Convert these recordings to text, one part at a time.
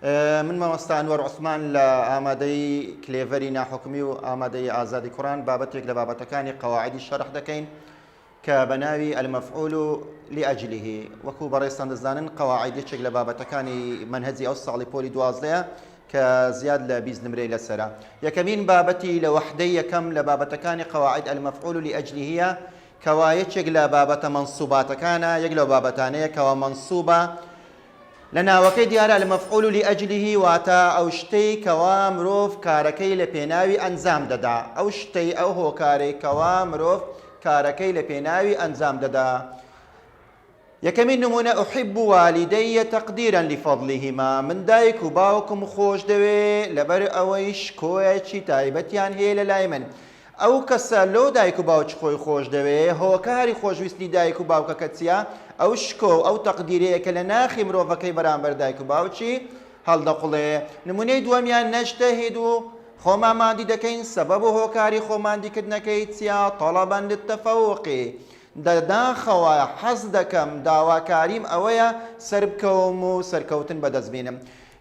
من مامۆستا ئەنوەر عوسمان لە ئامادەی کلێڤەری ناحوکمی و ئامادەی ئازادی کوڕان بابەتێک لە بابەتەکانی قەواعیدی شەرح دەکەین کە بەناوی المەفعول لأجله وەکو بەڕێستان دەزانن قەواعیدێکێک لە بابەتەکانی منهەجی ئەو ساڵی پۆلی 12 کە زیاد لە 20 نمرەی لەسەرە. یەکەمین بابەتی لە وەحدەی یەکەم لە بابەتەکانی قەواعید المەفعول لأجلهە کەوا یەکێک لە بابەتە منسوباتەکانە، یەک لەو بابەتانەیە کەوا منسوبە لە ناوەکەی دیارە المەفعول لأجله واتە ئەو شتەی کەوا مرۆڤ کارەکەی لە پێناوی ئەنجام دەدا، ئەو شتەی ئەو هۆکارەی کەوا مرۆڤ کارەکەی لە پێناوی ئەنجام دەدا. یەکەمین نمونە ئوحب والدەیە تەقدیرا لفضلهما، من دایک و باوکم خۆش دەوێ لەبەر ئەوەی شکۆیەکی تایبەتیان هەیە لە لای من. ئەو کەسە لۆ دایک و باوچ خۆی خۆش دەوێ، هۆکاری خۆشویستی دایک و باوکەکە چییە؟ ئەو شکۆ ئەو تەقدیرەیە کە لە ناخی مرۆڤەکەی بەرامبەر دایک و باوچی هەڵدەقوڵێ. نمونەی دووەمیان نەجتەهید و خۆمان مادی دەکەین سەبەب و هۆکاری خۆماندیکردنەکەی چییە؟ طەڵەبەن للتەفەووقی، دەداخەوە حەز دەکەم داواکاریم ئەوەیە سەربکەوم و سەرکەوتن بەدەست بێنم.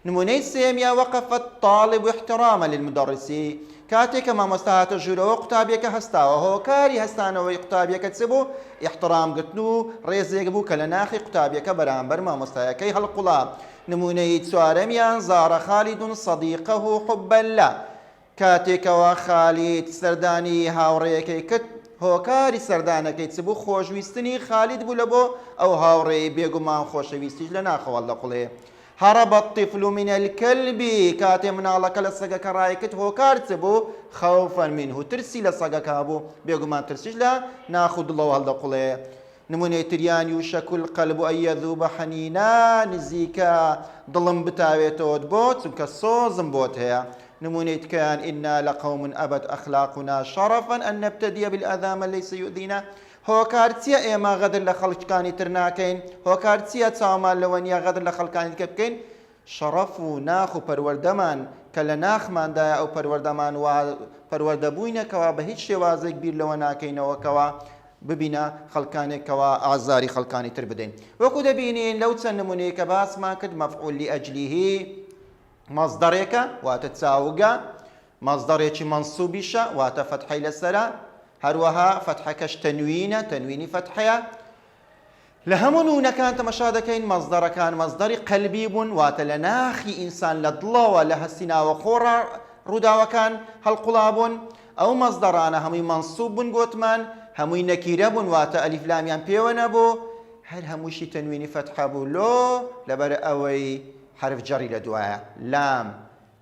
نمونەی سێمیە وەقەفە طالب احتراما للمدرسی، کاتێک کە مامۆستا هاتە ژوورەوە قوتابیەکە هەستاوە، هۆکاری هەستانەوەی قوتابیەکە چ بوو؟ احترامگرتن و ڕێزێک بوو کە لە ناخی قوتابیەکە بەرامبەر مامۆستایەکەی هەڵقوڵا. نمونەی چوارەمیان زارە خالید صدیقه حبا له، کاتێکەوە خالید سەردانی هاوڕێیەکەی کرد، هۆکاری سەردانەکەی چ بوو؟ خۆشویستنی خالید بوو لە بۆ ئەو هاوڕێی بێگومان خۆشەویستیش لە ناخەوە دەقوڵێ. هەرب الطفل من الكلب، کاتێ مناڵەکە لە سەگەکە ڕایکرد هۆکار چ بوو؟ خەوفا منه، ترسی لە سەگەکە بوو، بێگومان ترسیش لە ناخ و دڵەوە هەڵدەقوڵێ. نمونەی تریان یوشک القلب أن يذوب حنینا، نزیکە دڵم بتاوێتەوە بۆ چونکە سۆزم بۆت هەیە. نمونەی تکەیان إنا لقوم أبت أخلاقنا شرفا أن نبتدي بالأذى من ليس يؤذينا، هۆکار چییە ئێمە غەدر لە خەڵکانی تر ناکەین؟ هۆکار چییە چاومان لەوە نییە غەدر لە خەڵکانی تر بکەین؟ شەڕەف و ناخ و پەروەردەمان کە لە ناخماندایە ئەو پەروەردەمان پەروەردەبووینەکەوە بە هیچ شێوازێک بیر لەوە ناکەینەوەکەوە ببینە خەڵکانێکەوە ئازاری خەڵکانی تر بدەین. وەکو دەبینین لەو چەند نمونەیە کە باسمان کرد مەفعول لأجله مەصدەرێکە واتە چاوگە، مەصدەرێکی منسوبیشە واتە فەتحەی لەسەرە، هەروەها فەتحەکەش تەنوینە، تەنوینی فەتحەیە. لە هەموو نمونەکان تەمەشا دەکەین مەصدەرەکان مەصدەری قەلبی بوون واتە لە ناخی ئینسان لە دڵەوە لە هەستی ناوەخۆڕە ڕووداوەکان هەڵقوڵا بوون. ئەو مەصدەرانە هەمووی منسوب بوون گوتمان، هەمووی نەکیرە بوون واتە ئەلیف لامیان پێوە نەبوو، هەر هەمووشی تەنوینی فەتحە بوو لۆ لەبەر ئەوەی حرف جەڕی لە دوایە. لام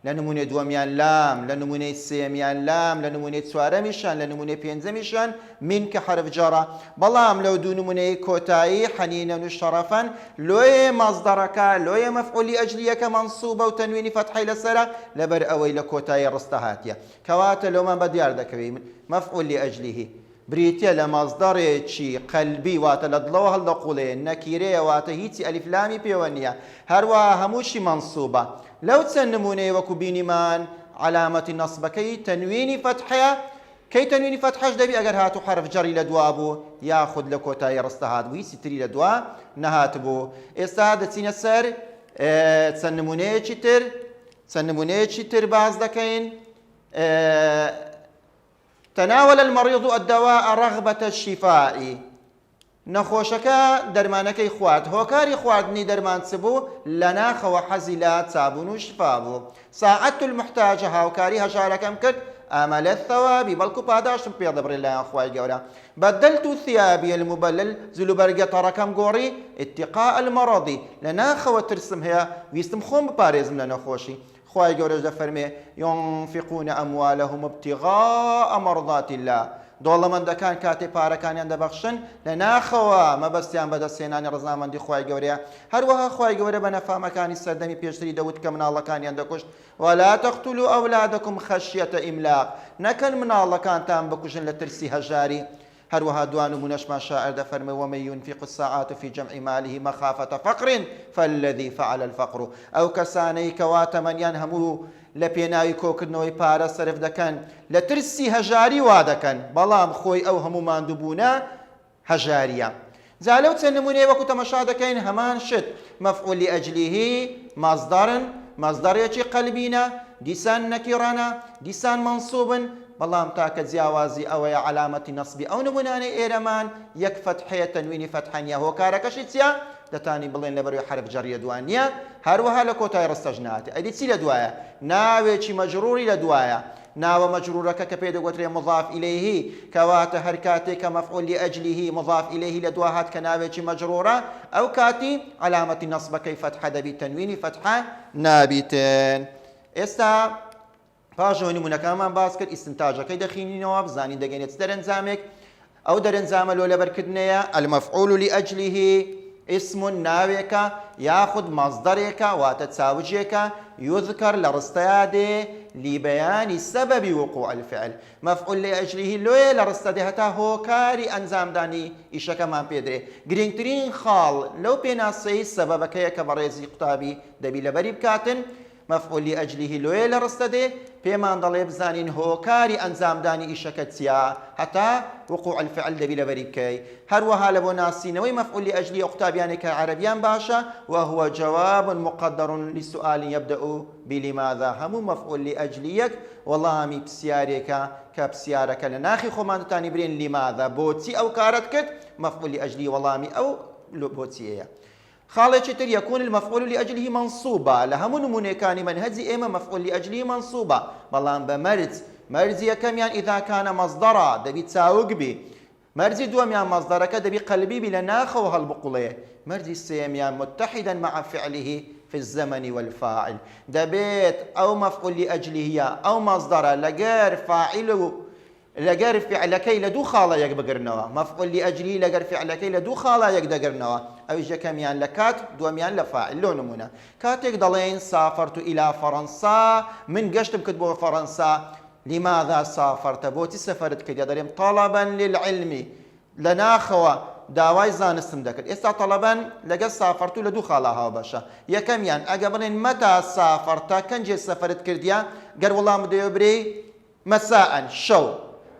لە نمونەی دووەمیان لام، لە نمونەی سێمیان لام، لە نمونەی چوارەمیشان، لە نمونەی پێنجەمیشان من کە حرف جەڕە. بەڵام لەو دوو نمونەی کۆتایی حەنینە و شەڕەفەن لۆیە مەصدەرەکە لۆیە مەفعول لأجلیەکە منسوبە و تەنوینی فەتحەی لەسەرە لەبەر ئەوەی لە کۆتایی ڕستە هاتیە. کەواتە لەومان بەدیار دەکەوێت مەفعول لأجلیه بریتە لە مەصدەرێکی قەلبی واتە لە دڵەوە هەڵدەقوڵێ، نەکیرەیە واتە هیچی ئەلیف لامی پێوە نییە، هەروەها هەمووشی منسوبە. لەو چەند نمونەی وەکو بینیمان علامەتی نەسبەکەی تەنوینی فەتحەیە، کەی تەنوینی فەتحەش دەبی ئەگەر هاتو حرف جەڕی لە دوا بوو یاخود لە کۆتایی ڕستە هات بوو، هیچی تری لە دوا نەهات بوو. ئێستا دەچینە سەر چەند نمونەیەکی تر باز دەکەین. تناول المريض الدواء رغبة الشفاء، نەخۆشەکە دەرمانەکەی خوارد، هۆکاری خواردنی دەرمان چ بوو؟ لە ناخەوە حەزی لە چابوون و شفا بوو. ساعەت المحتاجە هاوکاری هەژارەکەم کرد ئامەلە الثەوابی، بەڵکو پاداشم پێ دەبڕێت لایەن خوای گەورە. بەدەلت ثیابی المبەلل، جلوبەرگە تەڕەکەم گۆڕی اتقاء المەڕەضی، لە ناخەوە ترسم هەیە ویستم خۆم بپارێزم لە نەخۆشی. خوای گەورەش دەفەرمێ ينفقون أموالهم ابتغاء مرضات الله، دۆڵەمەندەکان کاتێ پارەکانیان دەبەخشن لە ناخەوە مەبەستیان بەدەستهێنانی ڕزامەندی خوای گەورەیە. هەروەها خوای گەورە بە نەفامەکانی سەردەمی پێشتری دەوت کە مناڵەکانیان دەکوشت ولا تقتلوا أولادكم خشية إملاق، نەکەن مناڵەکانتان بکوژن لە ترسی هەژاری. هەروەها دوان نمونەشمان شاعر دەفەرمێ ومن ينفق الساعات في جمع ماله مخافة فقر فالذي فعل الفقر، ئەو کەسانەی کەواتە مەنیان هەموو لە پێناوی کۆکردنەوەی پارە سەرف دەکەن لە ترسی هەژاری وا دەکەن، بەڵام خۆی ئەو هەموو ماندووبوونە هەژاریە. جا لەو چەند نمونەیە وەکو تەمەشا دەکەین هەمان شت مەفعول لأجلیه مەصدەرن مەزدەڕێکی قەلبینە دیسان نەکیڕانە دیسان منسوبن بەڵام تاکە جیاوازی ئەوەیە علامەتی نەسبی ئەو نمونانەی ئێرەمان یەک فتحەیە تەنوینی فتحەنیە هۆکارەکەشی چییە دەتانی بڵێن لەبەروی حرف جەریە دوان نییە هەروەها لە کۆتای ڕستەژ ناتێ ئەدی چی لە دوایە ناوێکی مەجروری لە دوایە ناوە مەجرورەکە کە پێ دەگوترێ مضاف إليه کەواتە هەر کاتێک کە مەفعول لأجله مضاف إليه لە دوا هات کە ناوێکی مەجرورە ئەو کاتی علامەتی نەسبەکەی فتحە دەبی تەنوینی فتحە نابیتن ئێستا پاشەوەی نمونەکانمان باس کرد ئیستنتاجەکەی دەخینینەوە بزانین دەگەینێت دەرەنجامێک ئەو دەرەنجامە لۆ لەبەرکردنەیە المەفعول لأجله اسم ناوێکە یاخود مەزدەرێکە واتە چاوجێکە يذكر لرستيادي لبيان سبب وقوع الفعل مفعول لأجله لوي لرستيادي هتا هو كاري أنزام داني إيشا كمان بيدري گرنگترين خال لو بيناسي سببك كبريزي قطابي دبي لبري بكاتن مفعول لأجله لوي لرستيادي بيمان ضلي بزانين هو كاري أنزام داني إيشا كتسيا حتى وقوع الفعل دبي لبري بكي هروها لبو ناسينوي مفعول لأجله أقتابيان كعربيان باشا وهو جواب مقدر لسؤال يبدأ بلماذا همو مفعول لأجليك والله مي بسياريك كبسيارك لناخي خمان تاني برين لماذا بوتي أو كارتكت مفعول لأجلي والله مي أو بوتي خالة يكون المفعول لأجله منصوبا لهم نمونه كان منهزي إما مفعول لأجله منصوبا بلان مرزي كميان إذا كان مصدرا دبي تساوق بي مرزي دوميان مصدرك دبي قلبي بلا ناخو هالبقوليه مرزي السيميان متحدا مع فعله في الزمن والفاعل دبيت أو مفعول لأجله أو مصدر لغير فاعله لەگەر فعلەکەی لە دوو خاڵە یەک بگرنەوە مەفعول لأجله لەگەر فعلەکەی لە دوو خاڵە یەک دەگرنەوە ئەویش یەکەمیان لە کات دووەمیان لە فاعل لۆ نمونە کاتێک دەڵێن سافرت إلى فرنسا من گەشتم کرد بۆ فەڕەنسا لماذا سافرت بۆچی سەفەرت کردی دەڵێم طلبا للعلم لە ناخەوە داوای زانستم دەکرد ئێستا طلبا لەگەڵ سافرت و لە دوو خاڵە هاوبەشە یەکەمیان ئەگە بڵێن مەتا سافرتە کەنجێ سەفەرت کردیە گەر وەڵام بدەیە برێ مەساء شەو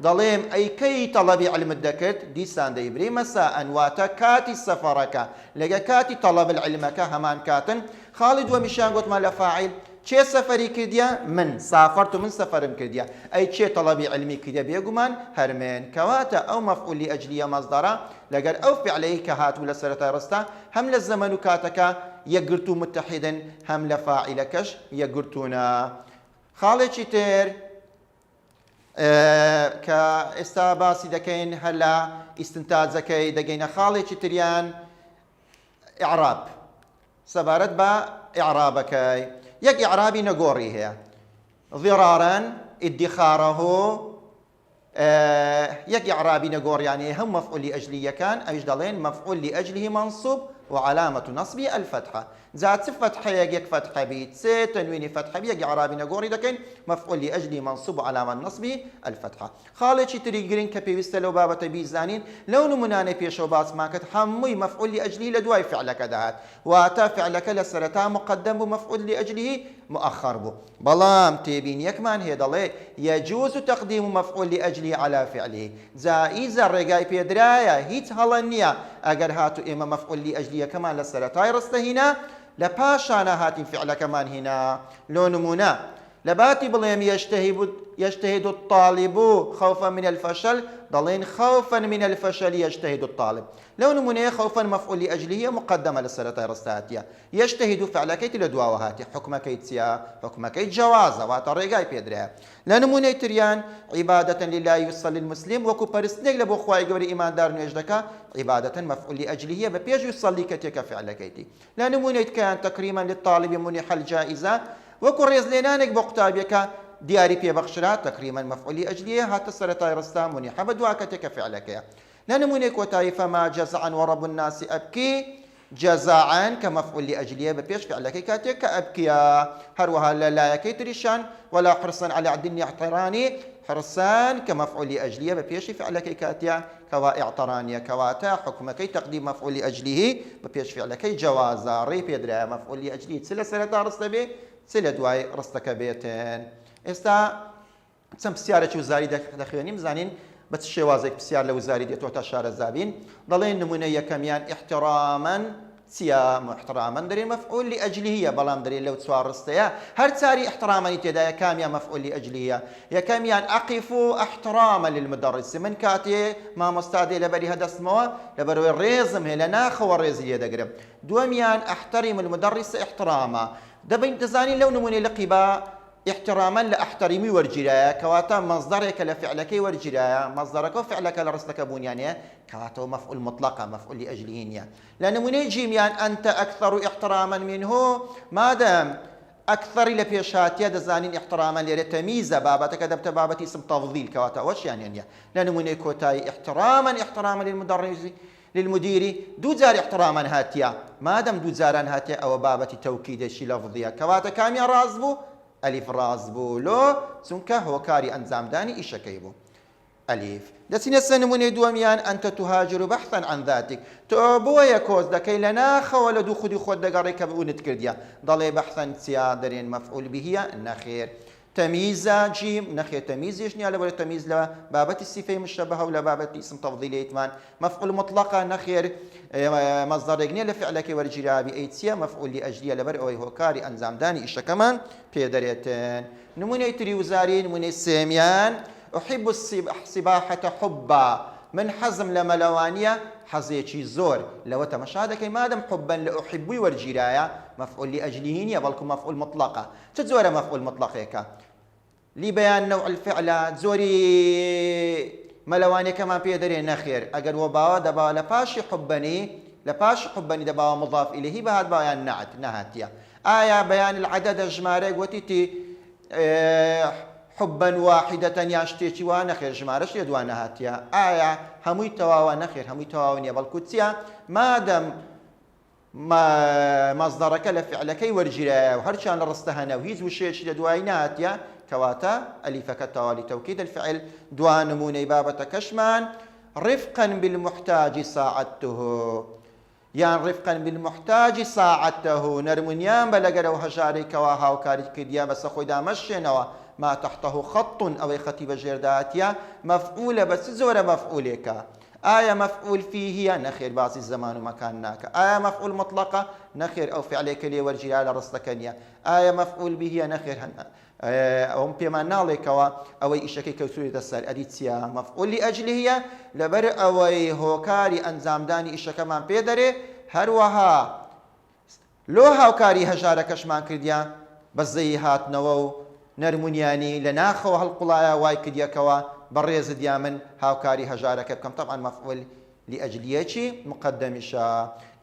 دەڵێم ئەیکەی تەڵەبی علمت دەکرد دیسان دەیبری مەساء واتە کاتی سەفەرەکە لەگە کاتی تەڵەب العلمەکە هەمان کاتن خاڵی دووەمیشیان گوتمان لە فاعیل چێ سەفەری کردیە من سافرت و من سەفەرم کردیە ئەی چێ تەڵەبی علمی کردە بێگومان هەرمێن کەواتە ئەو مەفعول لأجلیە مەزدەرە لەگەر ئەو فعلەی کە هاتوو لە سەرەتای ڕستە هەم لە زەمەن و کاتەکە یەکگرت و متحیدن هەم لە فاعیلەکەش یەکگرتوونە خاڵێکی تر کە ئێستا باسی دەکەین هەلا ئیستنتاجەکەی دەگەینە خاڵێکی تریان ئیعراب سەبارەت بە ئیعرابەکەی یەک ئیعرابی نەگۆڕی هەیە ضرارا ادخاره یەک ئیعرابی نەگۆڕیانی هەم مەفعول لأجلیەکان ئەویش دەڵێن مەفعول لأجله منصوب وعلامة نصبه الفتحة ذات فتحة يك فتحة بيت سي تنوين فتحة بيك عربي نقوري دكين مفعول لأجله منصوب علامة نصبه الفتحة خالد شي تريجرين كبيست لو بابا بيزانين لو نمناني بيشو باس ماكت حمي مفعول لأجله لدواي فعلك دهات واتا فعلك لسرتا مقدم بمفعول لأجله مؤخر بو بلام تبين يكمان هي ضلي يجوز تقديم مفعول لأجله على فعله زائزة الرقاي بيدرايا هيت هلنيا اگر هاتو اما مفعول لأجله كمان لسرتا يرستهنا لپاشانە هاتین فعلەکەمان هینا لۆ نمونە لەباتی بڵێم يجتهد الطالب خوفا من الفشل دەڵێن خوفا من الفشل يجتهد الطالب لەو نمونەیە خوفا مفعول لأجله مقدمە لە سەرەتای ڕستە يجتهد فعلەکەیت لە دواوە هاتی حکمەکەی چییە حکمەکەی جەوازە واتە ڕێگای پێدرایە لە نمونەی تریان عبادة لله يصلي المسلم وەکو پەرستنێک لە بۆ خوای گەورەی ئیماندار نوێژ دەکا عبادة مفعول لأجله بەپێش يصلي کەتێکە فعلەکەیتی لە نمونەی تکەیان تقريبا للطالب منح الجائزة وەکو ڕێزلێنانێک بۆ قوتابیەکە دیاری پێبەخشرا تقريبا مفعول لأجله هاتە سەرەتای ڕستە منح بە دوا کەتێکە فعلەکەیە لە نمونەی کۆتایی فما جزعا ورب الناس أبكي جزاعا كمفعول لأجله بپێش فعلەکەی کاتێک کە ئەبکیە هەروەها لە لایەکەی تریشان ولا حرصا على عدن احتراني حرصان كمفعول لأجله بپێشی فعلەکەی کاتیا کەوا اعترانیە کەواتە حکمەکەی تقدیم مفعول لأجله بپێش فعلەکەی جوازە ڕێی پێدرایە مفعول لأجله چ لە سەرەتا ڕستە بێ چ لە دوای ڕستەکە بێتن ئێستا چەند پرسیارێکی وزاری دەخوێنیم زانین بە شێوازێک پرسیار لە وزاری دێتەوە تا شارەزابین دەڵێن نمونە یەکەمیان احتراما چیا احتراما دەرێ مەفعول لأجلیه بەڵام دەرێ لەو چوار ڕستەیە هەر چاری احترامانی تێدایە کامیان مەفعول لأجلیه یەکەمیان ئەقف احتراما للمدرس من کاتێ مامۆستا دێ لەبەری هەدەستمەوە لەبەرەوەی ڕێزم هەیە لە ناخەوە ڕێزی لێ دەگرم دووەمیان ئەحتەرم المدرس احتراما دەبین دەزانین لەو نمونەی لە قیبا احتراما لأحترمي ورجرايا كواتا مصدرك لفعلك ورجرايا مصدرك وفعلك لرستك بنيانيا كواتا مفعول مطلقة مفعول لأجلهن لأن من يجيميان أنت أكثر احتراما منه ما دام أكثر لبيشاتيا دزانين احتراما لتمييز بابتك دبت بابتي اسم تفضيل كواتا وش يعني لأن من يكوتاي احتراما للمدرس للمدير دو جار احتراما هاتيا ما دام دو جاران هاتيا أو بابتي توكيد شي لفظيا كواتا كاميا رازبو ألف راز بولو چونکە هۆکاری ئەنجامدانی ئیشەکەی بوو ألف دەچینە سەر نمونەی دووەمیان أنت تهاجر بحثا عن ذاتك تۆ بۆیە کۆز دەکەی لە ناخەوە لە دوو خودی خۆت دەگەڕێ کە بوونت کردیە دەڵێ بەحثەن چیا دەرێن مەفعول بهیە نەخێر تەمیزە جیم نەخێر تەمیزیش نییە لەبەرە تەمیز لە بابەتی سیفەی مشتەبەهە و لە بابەتی اسم تەفضیلەیتمان مەفعول مطلقە نەخێر مەصدەرێک نییە لە فعلەکەی وەرگیراوی ئەی چییە مەفعول لأجلیە لەبەر ئەوەی هۆکاری ئەنجامدانی ئیشەکەمان پێدەرێتن نمونەی تری وزاری نمونەی سێمیان أحب السباحة حبا من حزم لە مەلەوانیە حەزێکی زۆر لەوە تەمەشا دەکەی مادەم حبا لە ئوحبووی وەرگیرایە مەفعول لأجلیه نییە بەڵکو مەفعول مطلقە چ جۆرە مەفعول مطلقێکە لبيان نوع الفعل زۆری مەلەوانیەکەمان پێ دەرێ نەخێر ئەگەر وە باوە دەباوە لە پاشی حبەنی دەباوە مضاف إليه بەهات باوەیان نەعت نەهاتیە ئایا بەیان العدەدە ژمارەیەک وەتیتی حبا واحدة یان شتێکی وا نەخێر ژمارەش لێ دوان نەهاتیە ئایا هەمووی تەواوە نەخێر هەمووی تەواو نییە بەڵکو چییە مادەم مەصدەرەکە لە فعلەکەی وەرگیرایە و هەرچیان لە ڕستە هەنە و هیچ وشەیەکی لە دوایی نهاتیە كواتا أليفك توا لتوكيد الفعل دوان نموني بابة كشمان رفقا بالمحتاج ساعدته يعني رفقا بالمحتاج ساعدته نرمونيان بلغرو هجاري كواها وكاري كديا بس خويدا مشينوا ما تحته خط أو خطيب جرداتيا مفعولة بس زور مفعولك آية مفعول فيه نخير باصي الزمان ومكانك آية مفعول مطلقة نخير أو فعليك لي ورجي على رصدكنيا آية مفعول به نخير ئەوم پێمان ناڵێکەوە ئەوەی ئیشەکەی کەوتوری دەسەر ئەدیتیا مەفعول لأجلیه لەبەر ئەوەی هۆکاری ئەنجامدانی ئیشەکەمان پێ دەرێ هەروەها لۆ هاوکاری هەژارەکەشمان کردیە بەزەی هاتنەوە و نەرمونیانی لە ناخەوە هەڵقوڵایە وای کردیەکەوە بەڕێزت یا من هاوکاری هەژارەکە بکەم طبعا مەفعول لأجلیەکی مقدمیشە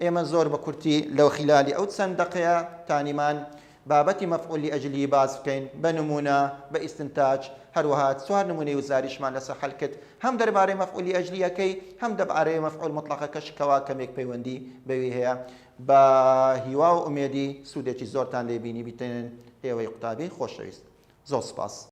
ئێمە زۆر بە کورتی لەو خلالی ئەو چەند دقەیە تانیمان بابەتی مەفعول لأجلی باز بکەین بە نمونە بە ئیستنتاج هەروەها چوار نمونەی وزاریشمان لەسەر حەل کرد هەم دەربارەی مەفعول لأجلیەکەی هەم دەربارەی مەفعول مطلقەکەش کەوا کەمێک پەیوەندی بەوی هەیە بە هیوا و ئومێدی سوودێکی زۆرتان لێبینی بیتن ئێوەی قوتابی خۆشەویست زۆر سپاس